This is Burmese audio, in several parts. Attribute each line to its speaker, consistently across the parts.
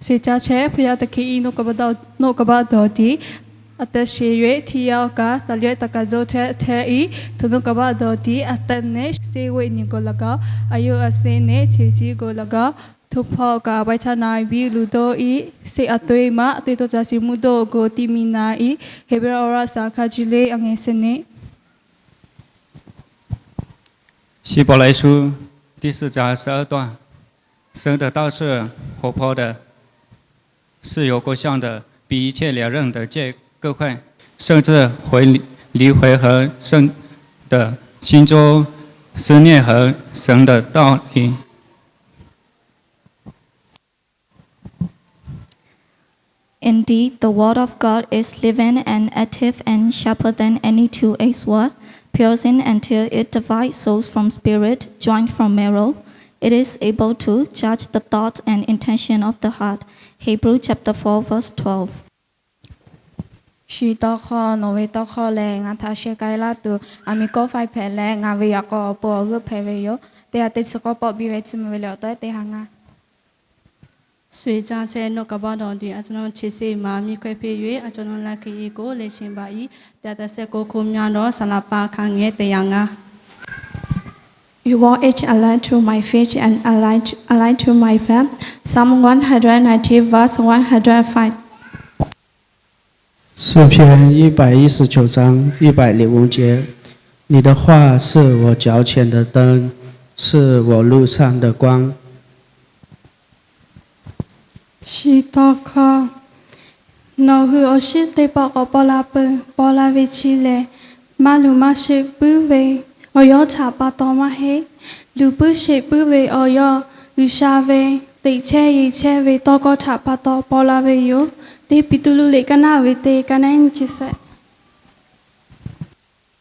Speaker 1: ဆွေကြချဲဖျားတခီနုကဘတော်နုကဘတော်တီအသက်ရှိ၍ထီယောက်ကတလျက်တကကြိုထဲထဲဤသူနုကဘတော်တီအသက်နဲ့စေဝိညကိုလကအယုအစင်းနဲ့ခြေစီကိုလကทุกพ่อกาไว้ชนะวิลูโตอีเสอตุยมะอตุยโตจาสิมุโตโกติมินาอีเฮเบรอราสาคาจิเลอังเอสเน
Speaker 2: 希伯来书第4章12段，神的道是活泼的，是有果效的，比一切两刃的剑更快，甚至离回和神的心中思念和神的道理。
Speaker 3: Indeed, the word of God is living and active and sharper than any two-edged sword, piercing until it divides souls from spirit, joint from marrow. It is able to judge the thought and intention of the heart. Hebrews chapter 4, verse 12.
Speaker 4: ရှိတော့ခေါ်နော်ဝေတော့ခေါ်လဲငါထားရှေကိုင်လာတူအမီကိုဖိုင်ဖဲလဲငါဝေရကောပေါ်ရဖဲဝေယောတဲ့တဲ့စကောပေါ်ပြီးဝဲချမဝဲလောတဲ့ဟာငါ
Speaker 1: ဆွေကြချဲနုကဘတော်တီအကျွန်တော်ခြေစီမှာမြခွဲဖြစ်၍အကျွန်တော်လက်ခရီကိုလေရှင်ပါ၏တက်ကိုခုများတော့ဆလာပါခငဲတရားငါ
Speaker 5: You walk each align to my feet and align to my path. Psalm 190 verse 105.
Speaker 6: 诗篇119章105节，你的话是我脚前的灯，是我路上的光。
Speaker 5: ရှိတော့ခေါ်နော်ဟူအရှိတေပကပလာပလာဝချီလေမလူမရှိပူဝေအယောချာပါတော်မဟေလူပုရှိပူဝေအယောလူရှာဝေတိချဲရီချဲဝေတောကထပါတော်ပလာဝေယောတေပိတုလူလေကနာဝေတေကနိုင်ချစ်ဆက်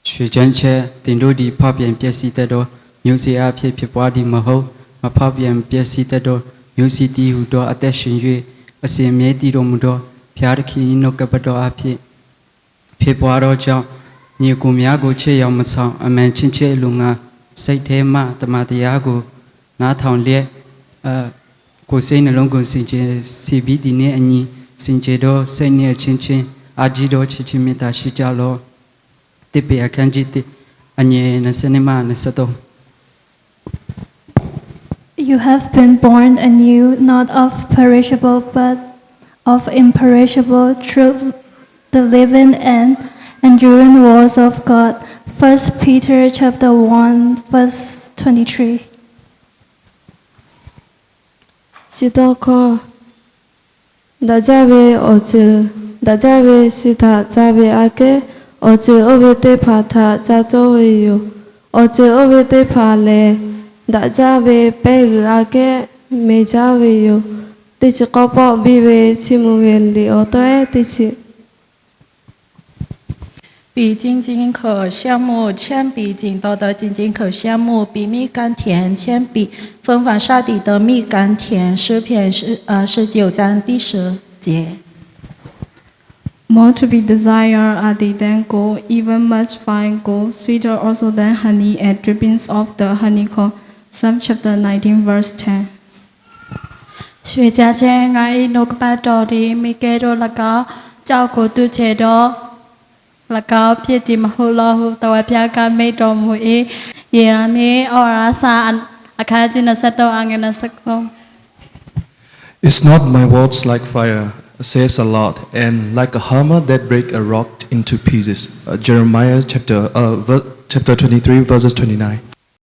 Speaker 7: ရွှေချမ်းချက်တင်တို့ဒီဖောက်ပြန်ပျက်စီးတတ်သောမျိုးစေ့အဖြစ်ဖြစ်ပွားသည်မဟုတ်မဖောက်ပြန်ပျက်စီးတတ်သောမျိုးစီတီဟုသောအသက်ရှင်၍အစဉ်မြဲတည်တော်မူသောဖျားသခင်နှုတ်ကပတ်တော်အဖြစ်ဖြစ်ပွားသောကြောင့်ညီကိုများကိုချစ်ရောက်မဆောင်အမှန်ချင်းချစ်လူငါစိတ်ထဲမှတမန်တရားကိုနားထောင်လျက်ကိုယ်စိတ်နှလုံးကိုစင်ကြယ်စီပြီးဒီနေ့အညီစင်ကြယ်သောစိတ်နှင့်ချင်းချင်းအာကြီးသောချစ်ချင်းမေတ္တာရှိကြလောတိပေအခန်းကြီးအငယ်20မှ23
Speaker 8: You have been born anew, not of perishable, but of imperishable, through the living and enduring words of God. 1 Peter chapter 1, verse 23.
Speaker 4: ရှိတော့ခေါ်ဒါကြဝေအချေဒါကြဝေရှိတာကြဝေအကေအချေအဝေတေဖာသာကြကြောဝေယောအချေအဝေတေဖာလေဒါကြဝေပေအကေမေကြဝေယောတိချကောပဘီဝေချီမဝေလီအတောေတိချ
Speaker 9: 比精金可项目铅笔紧刀的精金可项目比蜜甘甜铅笔芬芳沙底的蜜甘甜诗篇19章第10节
Speaker 5: More to be desired are they than gold, even much fine gold, sweeter also than honey and drippings of the honeycomb. Psalm chapter 19 verse 10.
Speaker 1: ရွှေကြချဲငါ၏နှုတ်ကပတ်တော်ဒီမိကဲတော်၎င်းကြောက်ကိုသူချေတော်၎င်းဖြစ်သည်မဟုတ်လောဟုတဝဖျားကမိတ်တော်မူ၏ယေရမိဩရာစာအခန်းကြီး23အငယ်23
Speaker 10: Is not my words like fire, says the Lord, and like a hammer that break a rock into pieces? Jeremiah chapter 23 verses 29.